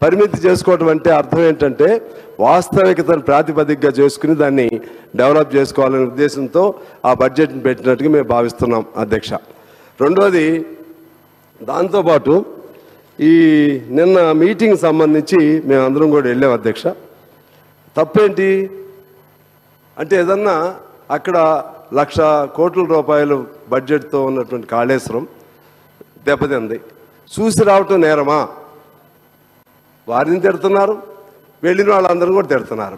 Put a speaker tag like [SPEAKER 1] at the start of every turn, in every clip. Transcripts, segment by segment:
[SPEAKER 1] పరిమితి చేసుకోవటం అంటే అర్థం ఏంటంటే వాస్తవికతను ప్రాతిపదికగా చేసుకుని దాన్ని డెవలప్ చేసుకోవాలనే ఉద్దేశంతో ఆ బడ్జెట్ని పెట్టినట్టుగా మేము భావిస్తున్నాం అధ్యక్ష. రెండోది, దాంతోపాటు ఈ నిన్న మీటింగ్ సంబంధించి మేము అందరం కూడా వెళ్ళాం అధ్యక్ష. తప్పేంటి అంటే ఏదన్నా అక్కడ 1,00,000 కోట్ల రూపాయలు బడ్జెట్తో ఉన్నటువంటి కాళేశ్వరం దెబ్బతింది, చూసి రావటం నేరమా? వారిని తిడుతున్నారు, వెళ్ళిన వాళ్ళందరూ కూడా తిడుతున్నారు.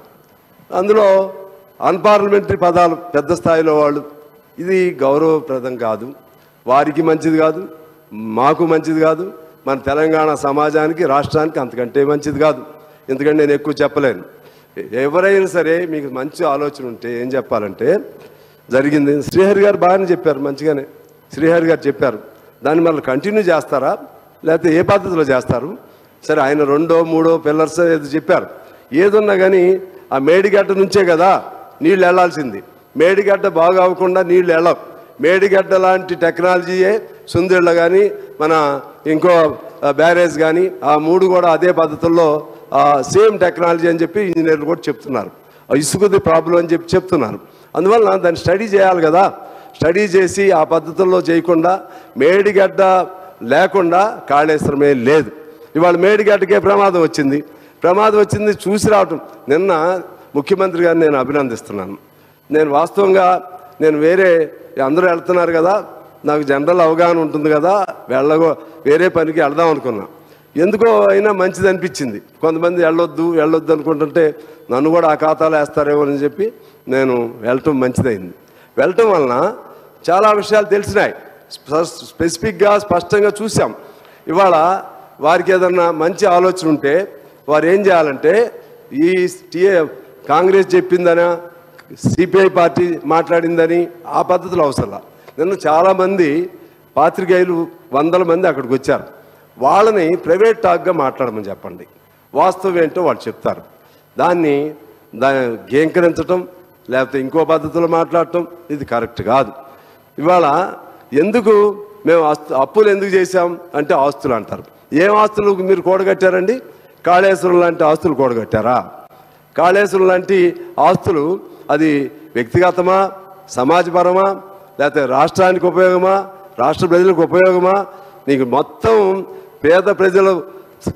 [SPEAKER 1] అందులో అన్పార్లమెంటరీ పదాలు పెద్ద స్థాయిలో వాళ్ళు, ఇది గౌరవప్రదం కాదు, వారికి మంచిది కాదు, మాకు మంచిది కాదు, మన తెలంగాణ సమాజానికి రాష్ట్రానికి అంతకంటే మంచిది కాదు. ఎందుకంటే నేను ఎక్కువ చెప్పలేను. ఎవరైనా సరే మీకు మంచి ఆలోచన ఉంటే ఏం చెప్పాలంటే, జరిగింది శ్రీహరి గారు బాగానే చెప్పారు, మంచిగానే శ్రీహరి గారు చెప్పారు, దాన్ని మళ్ళీ కంటిన్యూ చేస్తారా లేకపోతే ఏ పద్ధతిలో చేస్తారు? సరే, ఆయన 2, 3 పిల్లర్స్ ఏదో చెప్పారు. ఏదున్నా కానీ ఆ మేడిగడ్డ నుంచే కదా నీళ్ళు వెళ్లాల్సింది. మేడిగడ్డ బాగా అవ్వకుండా నీళ్ళు వెళ్ళవు. మేడిగడ్డ లాంటి టెక్నాలజీయే సుందిళ్ళ కానీ మన ఇంకో బ్యారేజ్ కానీ ఆ 3 కూడా అదే పద్ధతుల్లో సేమ్ టెక్నాలజీ అని చెప్పి ఇంజనీర్లు కూడా చెప్తున్నారు. ఇసుకది ప్రాబ్లం అని చెప్పి చెప్తున్నారు. అందువల్ల దాన్ని స్టడీ చేయాలి కదా. స్టడీ చేసి ఆ పద్ధతుల్లో చేయకుండా మేడిగడ్డ లేకుండా కాళేశ్వరమే లేదు. ఇవాళ మేడిగడ్డకే ప్రమాదం వచ్చింది చూసి రావటం. నిన్న ముఖ్యమంత్రి గారిని నేను అభినందిస్తున్నాను. నేను వాస్తవంగా వేరే అందరూ వెళ్తున్నారు కదా, నాకు జనరల్ అవగాహన ఉంటుంది కదా, వేరే పనికి వెళ్దాం అనుకున్నా. ఎందుకో అయినా మంచిది అనిపించింది. కొంతమంది వెళ్ళొద్దు అనుకుంటుంటే నన్ను కూడా ఆ ఖాతాలో వేస్తారేమో అని చెప్పి నేను వెళ్ళటం మంచిదైంది. వెళ్ళటం వలన చాలా విషయాలు తెలిసినాయి, స్పెసిఫిక్గా స్పష్టంగా చూసాం. ఇవాళ వారికి ఏదన్నా మంచి ఆలోచన ఉంటే వారు ఏం చేయాలంటే, ఈ కాంగ్రెస్ చెప్పిందనా సిపిఐ పార్టీ మాట్లాడిందని ఆ పద్ధతులు అవసరం. నిన్న చాలామంది పాత్రికేయులు 100 మంది అక్కడికి వచ్చారు. వాళ్ళని ప్రైవేట్ టాక్గా మాట్లాడమని చెప్పండి, వాస్తవం ఏంటో వాళ్ళు చెప్తారు. దాన్ని గేంకరించటం లేకపోతే ఇంకో పద్ధతిలో మాట్లాడటం ఇది కరెక్ట్ కాదు. ఇవాళ ఎందుకు మేము అప్పులు ఎందుకు చేశాం అంటే ఆస్తులు అంటారు. ఏం ఆస్తులు మీరు కూడగట్టారండి? కాళేశ్వరం లాంటి ఆస్తులు కూడగట్టారా? కాళేశ్వరం లాంటి ఆస్తులు అది వ్యక్తిగతమా, సమాజపరమా, లేకపోతే రాష్ట్రానికి ఉపయోగమా, రాష్ట్ర ప్రజలకు ఉపయోగమా? నీకు మొత్తం పేద ప్రజలు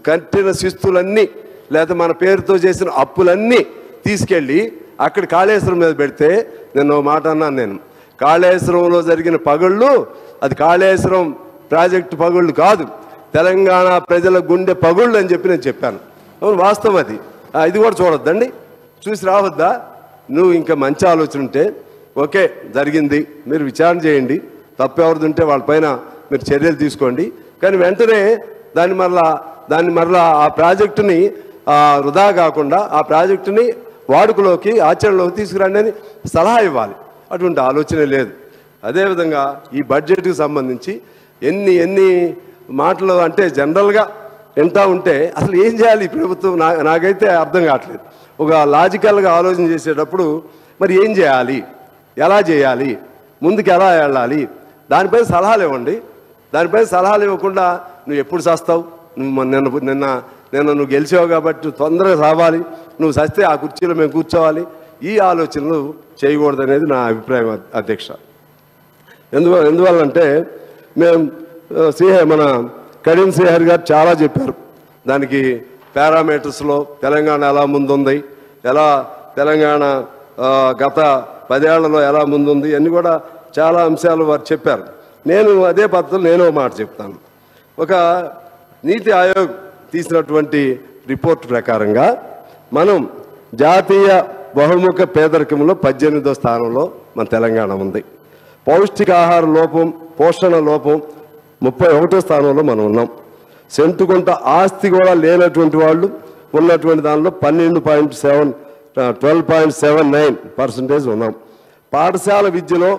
[SPEAKER 1] కట్టిన శిస్తులన్నీ లేకపోతే మన పేరుతో చేసిన అప్పులన్నీ తీసుకెళ్ళి అక్కడ కాళేశ్వరం మీద పెడితే, నేను మాట అన్నాను, నేను కాళేశ్వరంలో జరిగిన పగుళ్ళు అది కాళేశ్వరం ప్రాజెక్టు పగుళ్ళు కాదు, తెలంగాణ ప్రజల గుండె పగుళ్ళు అని చెప్పి నేను చెప్పాను. అవును, వాస్తవం అది. ఇది కూడా చూడొద్దండి, చూసి రావద్దా? నువ్వు ఇంకా మంచి ఆలోచన ఉంటే ఓకే, జరిగింది, మీరు విచారణ చేయండి, తప్పు ఎవరిది ఉంటే వాళ్ళపైన మీరు చర్యలు తీసుకోండి. కానీ వెంటనే దాన్ని మరలా ఆ ప్రాజెక్టుని వృధా కాకుండా ఆ ప్రాజెక్టుని వాడుకలోకి ఆచరణలోకి తీసుకురండి అని సలహా ఇవ్వాలి. అటువంటి ఆలోచనే లేదు. అదేవిధంగా ఈ బడ్జెట్కి సంబంధించి ఎన్ని మాటలు అంటే జనరల్గా వింటా ఉంటే అసలు ఏం చేయాలి ఈ ప్రభుత్వం నాకైతే అర్థం కావట్లేదు. ఒక లాజికల్గా ఆలోచన చేసేటప్పుడు మరి ఏం చేయాలి, ఎలా చేయాలి, ముందుకు ఎలా వెళ్ళాలి, దానిపైన సలహాలు ఇవ్వండి. దానిపైన సలహాలు ఇవ్వకుండా నువ్వు ఎప్పుడు చస్తావు, నిన్న నువ్వు గెలిచావు కాబట్టి తొందరగా రావాలి, నువ్వు చస్తే ఆ కుర్చీలో మేము కూర్చోవాలి, ఈ ఆలోచనలు చేయకూడదు అనేది నా అభిప్రాయం అధ్యక్ష. ఎందువల్లంటే మేము మన కడియం శ్రీహరి గారు చాలా చెప్పారు. దానికి పారామీటర్స్లో తెలంగాణ ఎలా ముందుంది, ఎలా తెలంగాణ గత 10 ఏళ్లలో ఎలా ముందుంది అన్నీ కూడా చాలా అంశాలు వారు చెప్పారు. నేను అదే పద్ధతిలో నేను మాట చెప్తాను. ఒక నీతి ఆయోగ్ తీసినటువంటి రిపోర్ట్ ప్రకారంగా మనం జాతీయ బహుముఖ పేదరికంలో 18వ స్థానంలో మన తెలంగాణ ఉంది. పౌష్టికాహార లోపం, పోషణ లోపం 31వ స్థానంలో మనం ఉన్నాం. సెంటుకుంట ఆస్తి కూడా లేనటువంటి వాళ్ళు ఉన్నటువంటి దానిలో 12.79% ఉన్నాం. పాఠశాల విద్యలో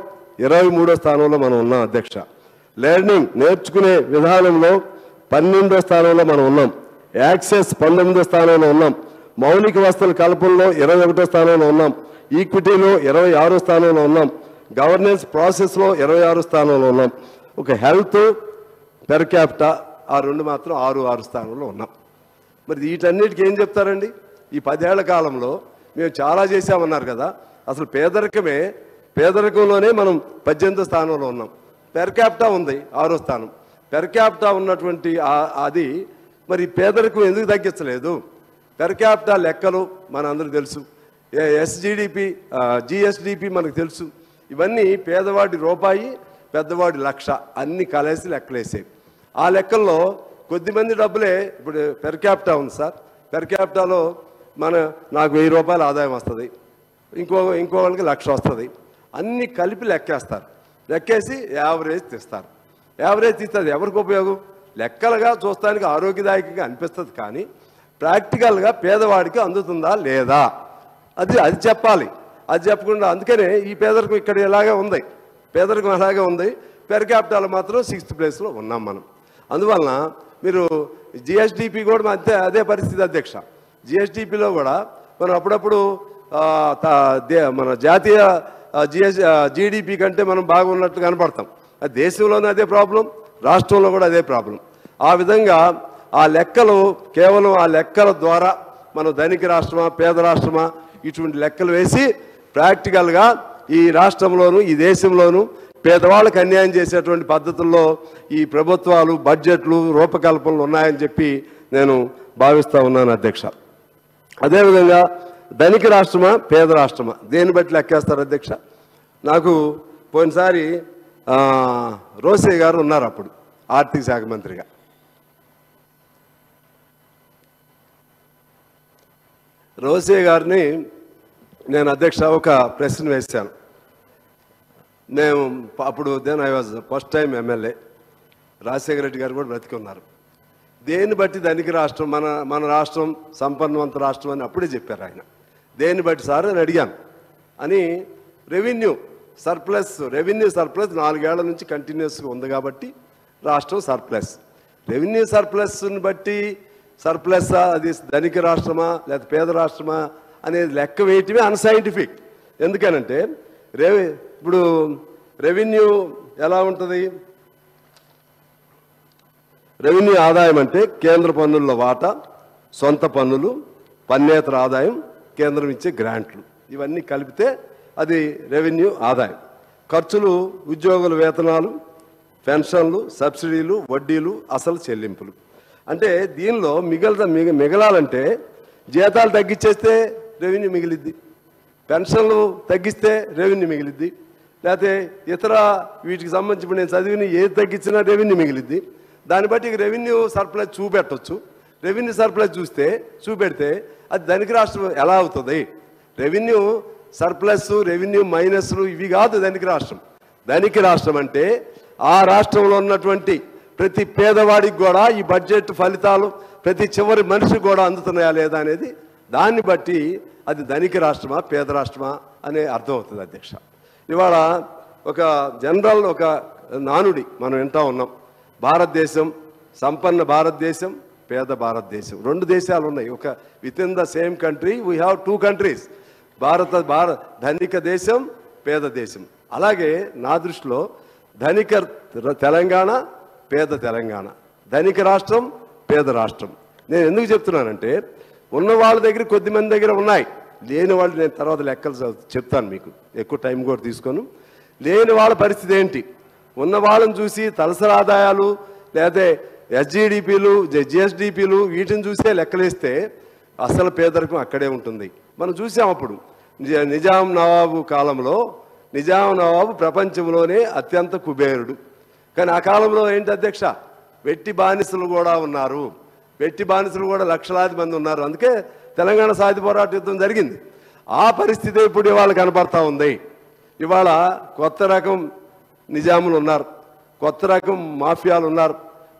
[SPEAKER 1] 23వ స్థానంలో మనం ఉన్నాం అధ్యక్ష. లెర్నింగ్ నేర్చుకునే విధానంలో 12వ స్థానంలో మనం ఉన్నాం. యాక్సెస్ 19వ స్థానంలో ఉన్నాం. మౌలిక వసతుల కల్పనలో 21వ స్థానంలో ఉన్నాం. ఈక్విటీలో 26వ స్థానంలో ఉన్నాం. గవర్నెన్స్ ప్రాసెస్లో 26వ స్థానంలో ఉన్నాం. ఒక హెల్త్ పెర్ క్యాపిటా ఆ 2 మాత్రం 6 స్థానంలో ఉన్నాం. మరి వీటన్నిటికీ ఏం చెప్తారండి? ఈ 10 ఏళ్ల కాలంలో మేము చాలా చేసామన్నారు కదా. అసలు పేదరికంలోనే మనం 18వ స్థానంలో ఉన్నాం. పెర్ క్యాపిటా ఉంది 6వ స్థానం. పెర్ క్యాపిటా ఉన్నటువంటి అది మరి పేదరికం ఎందుకు తగ్గించలేదు? పెర్ క్యాపిటా లెక్కలు మన అందరికీ తెలుసు. ఎస్జిడిపి, జిఎస్డిపి మనకు తెలుసు. ఇవన్నీ పేదవాడి రూపాయి, పెద్దవాడి లక్ష అన్ని కలిసి లెక్కలేసేవి. ఆ లెక్కల్లో కొద్దిమంది డబ్బులే. ఇప్పుడు పెర్ క్యాపిటా ఉంది సార్. పెర్ క్యాపిటాలో నాకు 1000 రూపాయల ఆదాయం వస్తుంది, ఇంకో వాళ్ళకి 1,00,000 వస్తుంది. అన్నీ కలిపి లెక్కేస్తారు. లెక్కేసి యావరేజ్ తీస్తారు. యావరేజ్ తీస్తుంది ఎవరికి ఉపయోగం? లెక్కలుగా చూస్తానికి ఆరోగ్యదాయకంగా అనిపిస్తుంది, కానీ ప్రాక్టికల్గా పేదవాడికి అందుతుందా లేదా అది చెప్పాలి. అది చెప్పకుండా అందుకనే ఈ పేదరికం ఇక్కడ ఇలాగే ఉంది. పేదరికం అలాగే ఉంది. పెర్ క్యాపిటాల్ మాత్రం 6th ప్లేస్లో ఉన్నాం మనం. అందువలన మీరు జిఎస్డిపి కూడా అదే పరిస్థితి అధ్యక్ష. జిఎస్డిపిలో కూడా మనం అప్పుడప్పుడు మన జాతీయ జీడిపి కంటే మనం బాగున్నట్టు కనపడతాం. అది దేశంలోనే అదే ప్రాబ్లం, రాష్ట్రంలో కూడా అదే ప్రాబ్లం. ఆ విధంగా ఆ లెక్కలు కేవలం ఆ లెక్కల ద్వారా మనం ధనిక రాష్ట్రమా పేద రాష్ట్రమా ఇటువంటి లెక్కలు వేసి ప్రాక్టికల్గా ఈ రాష్ట్రంలోనూ ఈ దేశంలోనూ పేదవాళ్ళకి అన్యాయం చేసేటువంటి పద్ధతుల్లో ఈ ప్రభుత్వాలు బడ్జెట్లు రూపకల్పనలు ఉన్నాయని చెప్పి నేను భావిస్తూ ఉన్నాను అధ్యక్ష. అదేవిధంగా ధనిక రాష్ట్రమా పేద రాష్ట్రమా దేన్ని బట్టి లెక్కేస్తారు అధ్యక్ష? నాకు పోయినసారి రోసే గారు ఉన్నారు అప్పుడు ఆర్థిక శాఖ మంత్రిగా. రోసే గారిని నేను అధ్యక్ష ఒక ప్రశ్న వేశాను. నేను అప్పుడు I was first time MLA. Rajasekhara Reddy గారు కూడా బ్రతికి ఉన్నారు. దేన్ని బట్టి ధనిక రాష్ట్రం మన రాష్ట్రం సంపన్నవంత రాష్ట్రం అని అప్పుడే చెప్పారు ఆయన. దేన్ని బట్టి సార్ అని అడిగాను. అని రెవెన్యూ సర్ప్లస్ 4 ఏళ్ల నుంచి కంటిన్యూస్గా ఉంది కాబట్టి రాష్ట్రం సర్ప్లస్. రెవెన్యూ సర్ప్లస్ని బట్టి సర్ప్లస్ అది ధనిక రాష్ట్రమా లేదా పేద రాష్ట్రమా అనేది లెక్క వేయటమే అన్సైంటిఫిక్. ఎందుకనంటే ఇప్పుడు రెవెన్యూ ఎలా ఉంటుంది? రెవెన్యూ ఆదాయం అంటే కేంద్ర పన్నుల్లో వాటా, సొంత పన్నులు, పన్నేతర ఆదాయం, కేంద్రం ఇచ్చే గ్రాంట్లు, ఇవన్నీ కలిపితే అది రెవెన్యూ ఆదాయం. ఖర్చులు ఉద్యోగుల వేతనాలు, పెన్షన్లు, సబ్సిడీలు, వడ్డీలు, అసలు చెల్లింపులు. అంటే దీనిలో మిగలాలంటే జీతాలు తగ్గించేస్తే రెవెన్యూ మిగిలిద్ది, పెన్షన్లు తగ్గిస్తే రెవెన్యూ మిగిలిద్ది, లేకపోతే ఇతర వీటికి సంబంధించి నేను చదివిన ఏది తగ్గించినా రెవెన్యూ మిగిలిద్ది. దాన్ని బట్టి రెవెన్యూ సర్ప్లస్ చూపెట్టవచ్చు. రెవెన్యూ సర్ప్లస్ చూపెడితే అది ధనిక రాష్ట్రం ఎలా అవుతుంది? రెవెన్యూ సర్ప్లస్, రెవెన్యూ మైనస్లు ఇవి కాదు ధనిక రాష్ట్రం. ధనిక రాష్ట్రం అంటే ఆ రాష్ట్రంలో ఉన్నటువంటి ప్రతి పేదవాడికి కూడా ఈ బడ్జెట్ ఫలితాలు ప్రతి చివరి మనిషికి కూడా అందుతున్నాయా లేదా అనేది దాన్ని బట్టి అది ధనిక రాష్ట్రమా పేద రాష్ట్రమా అనే అర్థం అవుతుంది అధ్యక్ష. ఇవాళ ఒక జనరల్ ఒక నానుడి మనం వింటా ఉన్నాం. భారతదేశం సంపన్న భారతదేశం, పేద భారతదేశం, 2 దేశాలు ఉన్నాయి. ఒక with in the same country we have 2 countries. ధనిక దేశం, పేద దేశం. అలాగే నా దృష్టిలో ధనిక తెలంగాణ, పేద తెలంగాణ, ధనిక రాష్ట్రం, పేద రాష్ట్రం. నేను ఎందుకు చెప్తున్నానంటే ఉన్న వాళ్ళ దగ్గర కొద్దిమంది దగ్గర ఉన్నాయి, లేని వాళ్ళు నేను తర్వాత లెక్కలు చెప్తాను మీకు, ఎక్కువ టైం కూడా తీసుకోను. లేని వాళ్ళ పరిస్థితి ఏంటి? ఉన్న వాళ్ళని చూసి తలసరి ఆదాయాలు లేదా ఎస్జిడిపిలు, జిఎస్డిపిలు వీటిని చూసే లెక్కలేస్తే అసలు పేదరికం అక్కడే ఉంటుంది. మనం చూసాం అప్పుడు నిజాం నవాబు కాలంలో. నిజాం నవాబు ప్రపంచంలోనే అత్యంత కుబేరుడు. కానీ ఆ కాలంలో ఏంటి అధ్యక్ష? వెట్టి బానిసలు కూడా ఉన్నారు. వెట్టి బానిసలు కూడా లక్షలాది మంది ఉన్నారు. అందుకే తెలంగాణ సాయుధ పోరాట యుద్ధం జరిగింది. ఆ పరిస్థితి ఇప్పుడు ఇవాళ కనపడతా ఉంది. ఇవాళ కొత్త రకం నిజాములు ఉన్నారు, కొత్త రకం మాఫియాలు ఉన్నారు,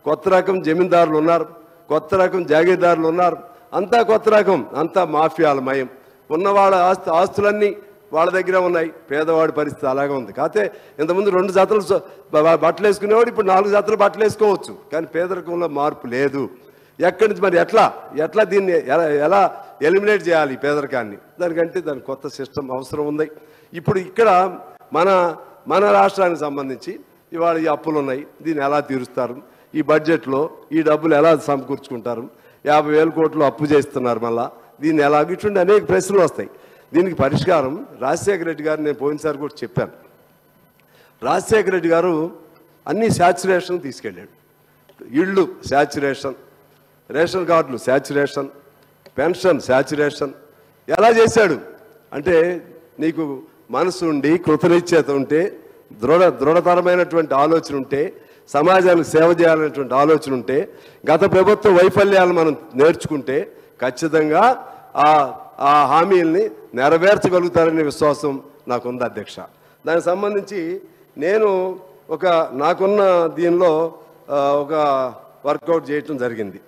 [SPEAKER 1] కొత్త రకం జమీందారులు ఉన్నారు, కొత్త రకం జాగీర్దారులు ఉన్నారు. అంతా కొత్త రకం, అంతా మాఫియాల మయం. ఉన్న వాళ్ళ ఆస్తులన్నీ వాళ్ళ దగ్గర ఉన్నాయి. పేదవాడి పరిస్థితి అలాగే ఉంది. కాకపోతే ఇంతకుముందు 2 జతలు బట్టలు వేసుకునేవాడు ఇప్పుడు 4 జతలు బట్టలు వేసుకోవచ్చు. కానీ పేదరికంలో మార్పు లేదు. ఎక్కడి నుంచి మరి ఎట్లా దీన్ని ఎలా ఎలిమినేట్ చేయాలి ఈ పేదరికాన్ని? దానికంటే దాని కొత్త సిస్టమ్ అవసరం ఉంది. ఇప్పుడు ఇక్కడ మన రాష్ట్రానికి సంబంధించి ఇవాళ ఈ అప్పులు ఉన్నాయి, దీన్ని ఎలా తీరుస్తారు? ఈ బడ్జెట్లో ఈ డబ్బులు ఎలా సమకూర్చుకుంటారు? 50,000 కోట్లు అప్పు చేస్తున్నారు. మళ్ళా దీన్ని ఎలాగ ఇటువంటి అనేక ప్రశ్నలు వస్తాయి. దీనికి పరిష్కారం రాజశేఖర రెడ్డి గారు నేను పోయినసారి కూడా చెప్పాను. రాజశేఖర రెడ్డి గారు అన్ని శాచ్యురేషన్ తీసుకెళ్ళాడు. ఇళ్ళు శాచ్యురేషన్, రేషన్ కార్డులు శాచ్యురేషన్, పెన్షన్ శాచ్యురేషన్. ఎలా చేశాడు అంటే నీకు మనసు ఉండి కృతనిశ్చయత ఉంటే, దృఢతరమైనటువంటి ఆలోచన ఉంటే, సమాజానికి సేవ చేయాలనేటువంటి ఆలోచన ఉంటే, గత ప్రభుత్వ వైఫల్యాలు మనం నేర్చుకుంటే ఖచ్చితంగా ఆ హామీల్ని నెరవేర్చగలుగుతారనే విశ్వాసం నాకుంది అధ్యక్ష. దానికి సంబంధించి నేను నాకున్న దీనిలో ఒక వర్కౌట్ చేయటం జరిగింది.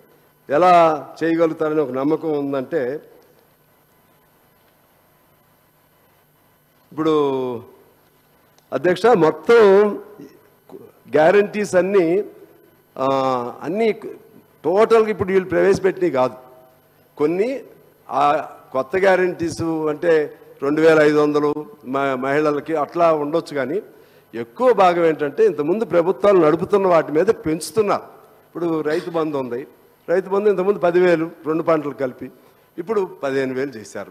[SPEAKER 1] ఎలా చేయగలుగుతారని ఒక నమ్మకం ఉందంటే, ఇప్పుడు అధ్యక్ష మొత్తం గ్యారంటీస్ అన్నీ టోటల్గా ఇప్పుడు వీళ్ళు ప్రవేశపెట్టినవి కాదు. కొన్ని ఆ కొత్త గ్యారంటీస్ అంటే 2,500 మహిళలకి అట్లా ఉండొచ్చు. కానీ ఎక్కువ భాగం ఏంటంటే ఇంతకుముందు ప్రభుత్వాలు నడుపుతున్న వాటి మీద పెంచుతున్నారు. ఇప్పుడు రైతు బంధు ఉంది. రైతు బంధు ఇంతకుముందు 10,000 2 పంటలు కలిపి, ఇప్పుడు 15,000 చేశారు.